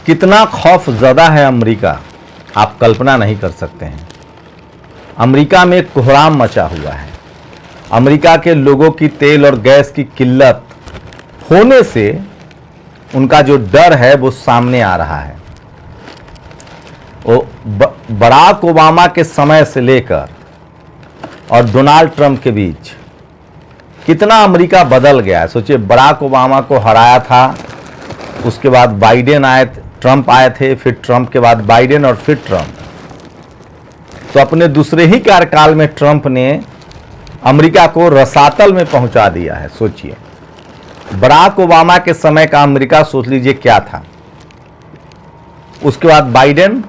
कितना खौफजदा है अमेरिका, आप कल्पना नहीं कर सकते हैं। अमेरिका में कोहराम मचा हुआ है। अमेरिका के लोगों की तेल और गैस की किल्लत होने से उनका जो डर है वो सामने आ रहा है। वो बराक ओबामा के समय से लेकर और डोनाल्ड ट्रंप के बीच कितना अमेरिका बदल गया है। सोचिए, बराक ओबामा को हराया था, उसके बाद बाइडेन आए, ट्रंप आए थे, फिर ट्रंप के बाद बाइडेन और फिर ट्रंप। तो अपने दूसरे ही कार्यकाल में ट्रंप ने अमेरिका को रसातल में पहुंचा दिया है। सोचिए, बराक ओबामा के समय का अमेरिका सोच लीजिए क्या था। उसके बाद बाइडेन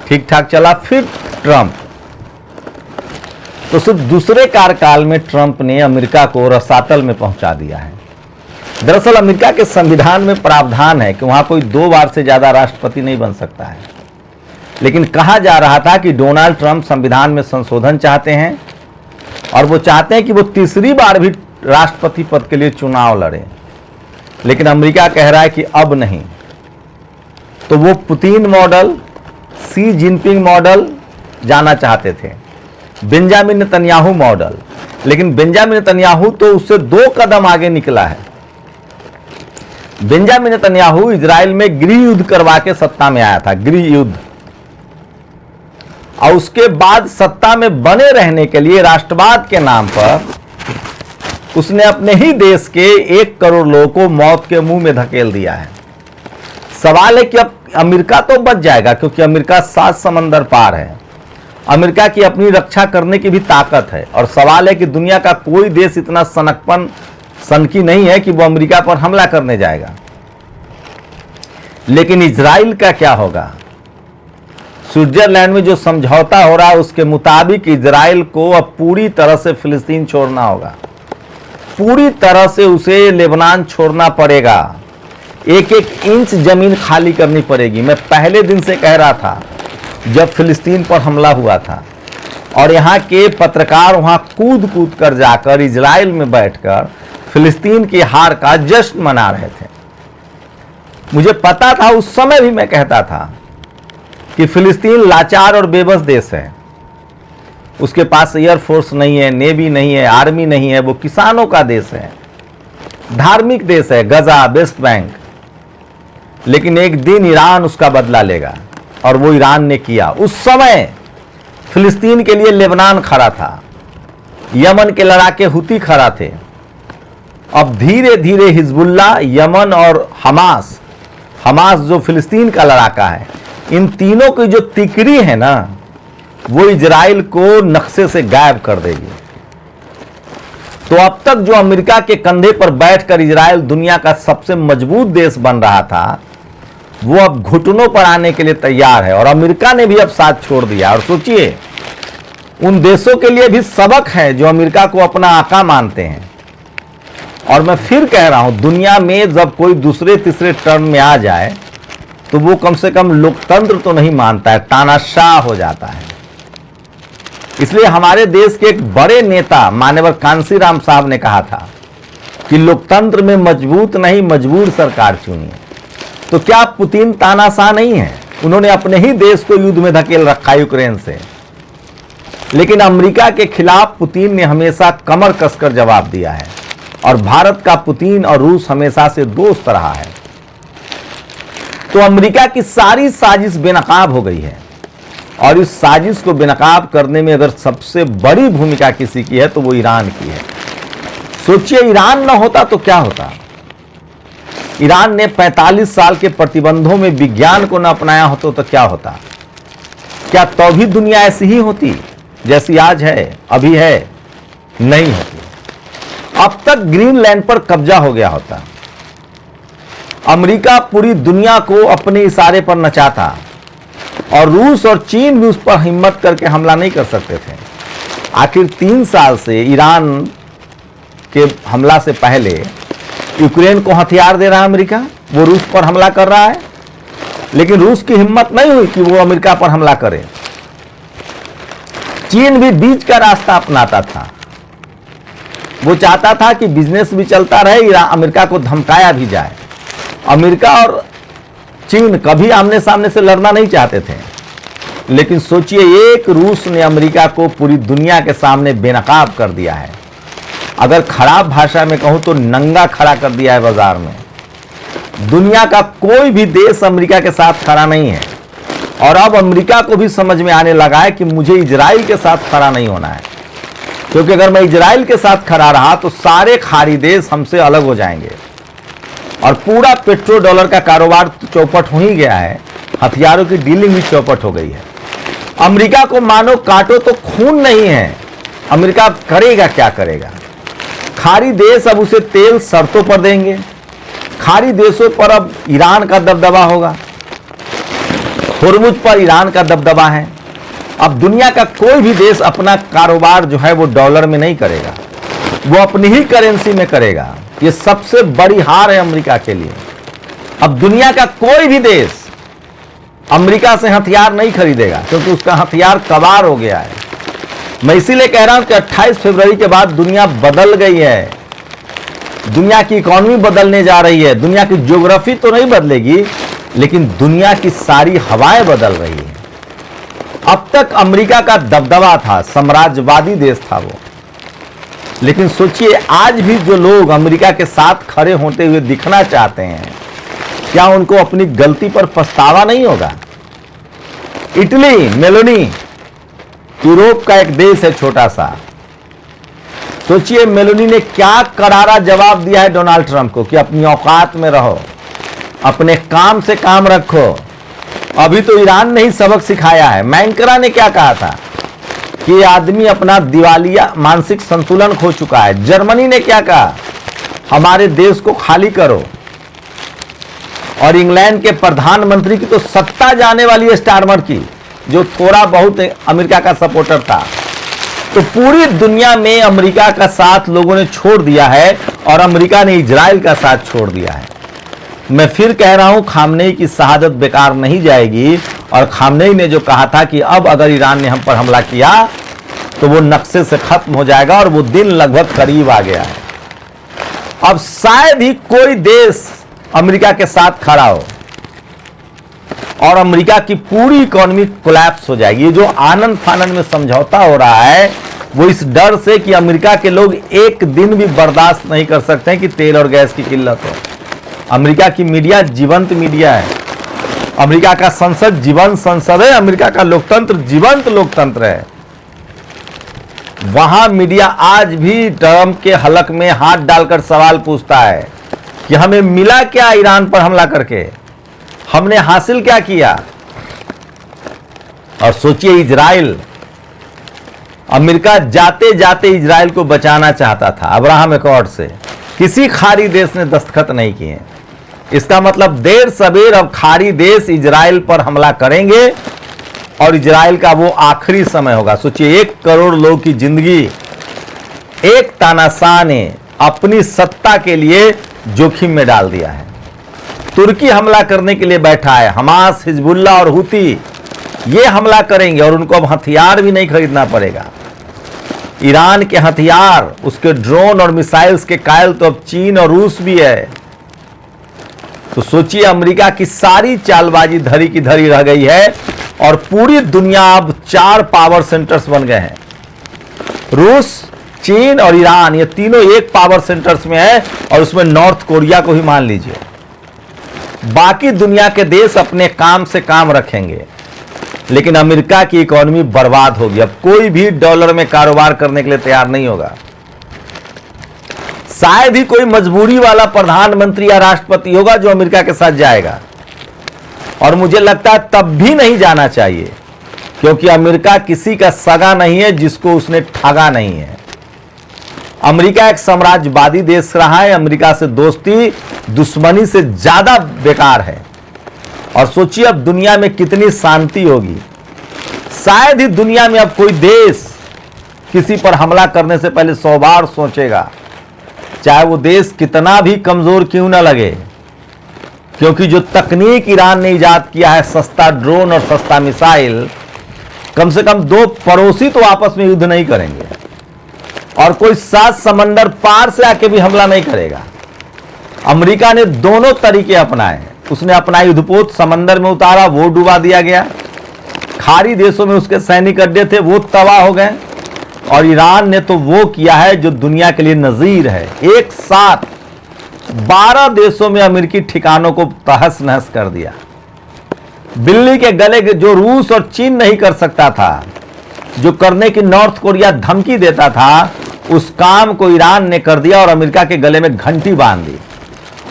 ठीक ठाक चला, फिर ट्रंप। तो सिर्फ दूसरे कार्यकाल में ट्रंप ने अमेरिका को रसातल में पहुंचा दिया है। दरअसल अमेरिका के संविधान में प्रावधान है कि वहां कोई 2 बार से ज्यादा राष्ट्रपति नहीं बन सकता है। लेकिन कहा जा रहा था कि डोनाल्ड ट्रंप संविधान में संशोधन चाहते हैं और वो चाहते हैं कि वो तीसरी बार भी राष्ट्रपति पद के लिए चुनाव लड़े। लेकिन अमेरिका कह रहा है कि अब नहीं। तो वो Putin model, Xi Jinping model जाना चाहते थे, बेंजामिन नेतन्याहू मॉडल। लेकिन बेंजामिन नेतन्याहू तो उससे 2 कदम आगे निकला है। बेंजामिन नेतन्याहू इजराइल में गृह युद्ध करवा के सत्ता में आया था, गृह युद्ध। और उसके बाद सत्ता में बने रहने के लिए राष्ट्रवाद के नाम पर उसने अपने ही देश के 1 करोड़ लोगों को मौत के मुंह में धकेल दिया है। सवाल है कि अब अमेरिका तो बच जाएगा, क्योंकि अमेरिका 7 समंदर पार है। अमेरिका की अपनी रक्षा करने की भी ताकत है। और सवाल है कि दुनिया का कोई देश इतना सनकी नहीं है कि वो अमेरिका पर हमला करने जाएगा। लेकिन इजराइल का क्या होगा? स्विट्जरलैंड में जो समझौता हो रहा है उसके मुताबिक इजराइल को अब पूरी तरह से फिलिस्तीन छोड़ना होगा, पूरी तरह से उसे लेबनान छोड़ना पड़ेगा, 1-1 इंच जमीन खाली करनी पड़ेगी। मैं पहले दिन से कह रहा था जब फिलिस्तीन पर हमला हुआ था और यहाँ के पत्रकार वहाँ कूद कूद कर जाकर इजराइल में बैठकर फिलिस्तीन की हार का जश्न मना रहे थे। मुझे पता था, उस समय भी मैं कहता था कि फिलिस्तीन लाचार और बेबस देश है। उसके पास एयरफोर्स नहीं है, नेवी नहीं है, आर्मी नहीं है, वो किसानों का देश है, धार्मिक देश है, गजा, वेस्ट बैंक। लेकिन एक दिन ईरान उसका बदला लेगा और वो ईरान ने किया। उस समय फिलिस्तीन के लिए लेबनान खड़ा था, यमन के लड़ाके हुती खड़ा थे। अब धीरे धीरे हिजबुल्ला, यमन और हमास जो फिलिस्तीन का लड़ाका है, इन तीनों की जो तिकड़ी है ना, वो इजराइल को नक्शे से गायब कर देगी। तो अब तक जो अमेरिका के कंधे पर बैठकर इजराइल दुनिया का सबसे मजबूत देश बन रहा था, वो अब घुटनों पर आने के लिए तैयार है। और अमेरिका ने भी अब साथ छोड़ दिया। और सोचिए, उन देशों के लिए भी सबक है जो अमेरिका को अपना आका मानते हैं। और मैं फिर कह रहा हूं, दुनिया में जब कोई दूसरे तीसरे टर्म में आ जाए तो वो कम से कम लोकतंत्र तो नहीं मानता है, तानाशाह हो जाता है। इसलिए हमारे देश के एक बड़े नेता मान्यवर कांशीराम साहब ने कहा था कि लोकतंत्र में मजबूत नहीं, मजबूर सरकार चुनिए। तो क्या पुतिन तानाशाह नहीं है? उन्होंने अपने ही देश को युद्ध में धकेल रखा यूक्रेन से। लेकिन अमेरिका के खिलाफ पुतिन ने हमेशा कमर कसकर जवाब दिया है। और भारत का पुतिन और रूस हमेशा से दोस्त रहा है। तो अमेरिका की सारी साजिश बेनकाब हो गई है। और इस साजिश को बेनकाब करने में अगर सबसे बड़ी भूमिका किसी की है तो वो ईरान की है। सोचिए, ईरान ना होता तो क्या होता? ईरान ने 45 साल के प्रतिबंधों में विज्ञान को न अपनाया होता तो क्या होता? क्या तो भी दुनिया ऐसी ही होती जैसी आज है, अभी है? नहीं होती। अब तक ग्रीनलैंड पर कब्जा हो गया होता। अमेरिका पूरी दुनिया को अपने इशारे पर नचाता और रूस और चीन भी उस पर हिम्मत करके हमला नहीं कर सकते थे। आखिर 3 साल से ईरान के हमला से पहले यूक्रेन को हथियार दे रहा है अमेरिका, वो रूस पर हमला कर रहा है। लेकिन रूस की हिम्मत नहीं हुई कि वो अमेरिका पर हमला करे। चीन भी बीच का रास्ता अपनाता था। वो चाहता था कि बिजनेस भी चलता रहे, अमेरिका को धमकाया भी जाए। अमेरिका और चीन कभी आमने सामने से लड़ना नहीं चाहते थे, लेकिन सोचिए एक रूस ने अमेरिका को पूरी दुनिया के सामने बेनकाब कर दिया है। अगर खराब भाषा में कहूं तो नंगा खड़ा कर दिया है बाजार में। दुनिया का कोई भी देश अमेरिका के साथ खड़ा नहीं है, और अब अमेरिका को भी समझ में आने लगा है कि मुझे इजराइल के साथ खड़ा नहीं होना है, क्योंकि अगर मैं इजराइल के साथ खड़ा रहा तो सारे खाड़ी देश हमसे अलग हो जाएंगे और पूरा पेट्रो डॉलर का कारोबार तो चौपट हो ही गया है, हथियारों की डीलिंग भी चौपट हो गई है। अमेरिका को मानो काटो तो खून नहीं है। अमेरिका करेगा क्या करेगा? खाड़ी देश अब उसे तेल शर्तों पर देंगे। खाड़ी देशों पर अब ईरान का दबदबा होगा, हुर्मुज पर ईरान का दबदबा है। अब दुनिया का कोई भी देश अपना कारोबार जो है वो डॉलर में नहीं करेगा, वो अपनी ही करेंसी में करेगा। ये सबसे बड़ी हार है अमेरिका के लिए। अब दुनिया का कोई भी देश अमेरिका से हथियार नहीं खरीदेगा, क्योंकि उसका हथियार कबाड़ हो गया है। मैं इसीलिए कह रहा हूं कि 28 फरवरी के बाद दुनिया बदल गई है। दुनिया की इकोनॉमी बदलने जा रही है। दुनिया की ज्योग्राफी तो नहीं बदलेगी, लेकिन दुनिया की सारी हवाएं बदल रही है। अब तक अमेरिका का दबदबा था, साम्राज्यवादी देश था वो, लेकिन सोचिए आज भी जो लोग अमेरिका के साथ खड़े होते हुए दिखना चाहते हैं, क्या उनको अपनी गलती पर पछतावा नहीं होगा? इटली, मेलोनी, यूरोप का एक देश है छोटा सा। सोचिए मेलोनी ने क्या करारा जवाब दिया है डोनाल्ड ट्रंप को कि अपनी औकात में रहो, अपने काम से काम रखो। अभी तो ईरान ने ही सबक सिखाया है। मैंकरा ने क्या कहा था कि ये आदमी अपना दिवालिया मानसिक संतुलन खो चुका है। जर्मनी ने क्या कहा, हमारे देश को खाली करो। और इंग्लैंड के प्रधानमंत्री की तो सत्ता जाने वाली है स्टारमर की, जो थोड़ा बहुत अमेरिका का सपोर्टर था। तो पूरी दुनिया में अमेरिका का साथ लोगों ने छोड़ दिया है और अमेरिका ने इजराइल का साथ छोड़ दिया है। मैं फिर कह रहा हूं, खामनेई की शहादत बेकार नहीं जाएगी। और खामनेई ने जो कहा था कि अब अगर ईरान ने हम पर हमला किया तो वो नक्शे से खत्म हो जाएगा, और वो दिन लगभग करीब आ गया है। अब शायद ही कोई देश अमेरिका के साथ खड़ा हो और अमेरिका की पूरी इकोनॉमी कोलैप्स हो जाएगी। ये जो आनंद फानंद में समझौता हो रहा है वो इस डर से कि अमेरिका के लोग एक दिन भी बर्दाश्त नहीं कर सकते हैं कि तेल और गैस की किल्लत हो। अमेरिका की मीडिया जीवंत मीडिया है, अमेरिका का संसद जीवंत संसद है, अमेरिका का लोकतंत्र जीवंत लोकतंत्र है। वहां मीडिया आज भी ट्रंप के हलक में हाथ डालकर सवाल पूछता है कि हमें मिला क्या ईरान पर हमला करके, हमने हासिल क्या किया। और सोचिए इजराइल, अमेरिका जाते जाते इजराइल को बचाना चाहता था अब्राहम एकॉर्ड से, किसी खाड़ी देश ने दस्तखत नहीं किए। इसका मतलब देर सबेर अब खाड़ी देश इजराइल पर हमला करेंगे और इजराइल का वो आखिरी समय होगा। सोचिए 1 करोड़ लोगों की जिंदगी एक तानाशाह ने अपनी सत्ता के लिए जोखिम में डाल दिया है। तुर्की हमला करने के लिए बैठा है, हमास, हिजबुल्लाह और हुती ये हमला करेंगे और उनको अब हथियार भी नहीं खरीदना पड़ेगा। ईरान के हथियार, उसके ड्रोन और मिसाइल्स के कायल तो अब चीन और रूस भी है। तो सोचिए अमेरिका की सारी चालबाजी धरी की धरी रह गई है और पूरी दुनिया अब 4 पावर सेंटर्स बन गए हैं। रूस, चीन और ईरान, ये तीनों एक पावर सेंटर्स में है, और उसमें नॉर्थ कोरिया को ही मान लीजिए। बाकी दुनिया के देश अपने काम से काम रखेंगे, लेकिन अमेरिका की इकोनॉमी बर्बाद होगी। अब कोई भी डॉलर में कारोबार करने के लिए तैयार नहीं होगा। शायद ही कोई मजबूरी वाला प्रधानमंत्री या राष्ट्रपति होगा जो अमेरिका के साथ जाएगा, और मुझे लगता है तब भी नहीं जाना चाहिए, क्योंकि अमेरिका किसी का सगा नहीं है जिसको उसने ठगा नहीं है। अमेरिका एक साम्राज्यवादी देश रहा है। अमेरिका से दोस्ती दुश्मनी से ज्यादा बेकार है। और सोचिए अब दुनिया में कितनी शांति होगी। शायद ही दुनिया में अब कोई देश किसी पर हमला करने से पहले 100 बार सोचेगा, चाहे वो देश कितना भी कमजोर क्यों ना लगे, क्योंकि जो तकनीक ईरान ने इजाद किया है, सस्ता ड्रोन और सस्ता मिसाइल, कम से कम 2 पड़ोसी तो आपस में युद्ध नहीं करेंगे, और कोई 7 समंदर पार से आके भी हमला नहीं करेगा। अमेरिका ने दोनों तरीके अपनाए, उसने अपना युद्धपोत समंदर में उतारा, वो डुबा दिया गया। खाड़ी देशों में उसके सैनिक अड्डे थे, वो तबाह हो गए। और ईरान ने तो वो किया है जो दुनिया के लिए नजीर है। एक साथ 12 देशों में अमेरिकी ठिकानों को तहस नहस कर दिया। बिल्ली के गले के जो रूस और चीन नहीं कर सकता था, जो करने की नॉर्थ कोरिया धमकी देता था, उस काम को ईरान ने कर दिया और अमेरिका के गले में घंटी बांध दी।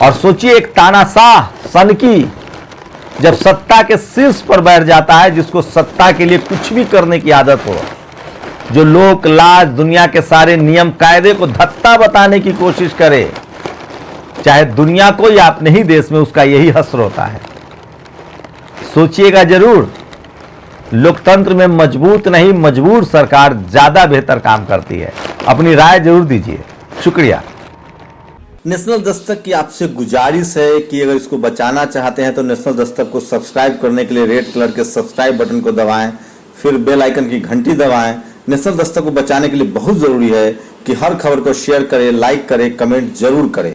और सोचिए, एक तानाशाह सनकी जब सत्ता के शीर्ष पर बैठ जाता है, जिसको सत्ता के लिए कुछ भी करने की आदत हो, जो लोक लाज दुनिया के सारे नियम कायदे को धत्ता बताने की कोशिश करे, चाहे दुनिया को या अपने ही देश में, उसका यही हश्र होता है। सोचिएगा जरूर, लोकतंत्र में मजबूत नहीं मजबूर सरकार ज्यादा बेहतर काम करती है। अपनी राय जरूर दीजिए। शुक्रिया। नेशनल दस्तक की आपसे गुजारिश है कि अगर इसको बचाना चाहते हैं तो नेशनल दस्तक को सब्सक्राइब करने के लिए रेड कलर के सब्सक्राइब बटन को दबाएं, फिर बेल आइकन की घंटी दबाएं। नेशनल दस्तक को बचाने के लिए बहुत जरूरी है कि हर खबर को शेयर करें, लाइक करें, कमेंट जरूर करें।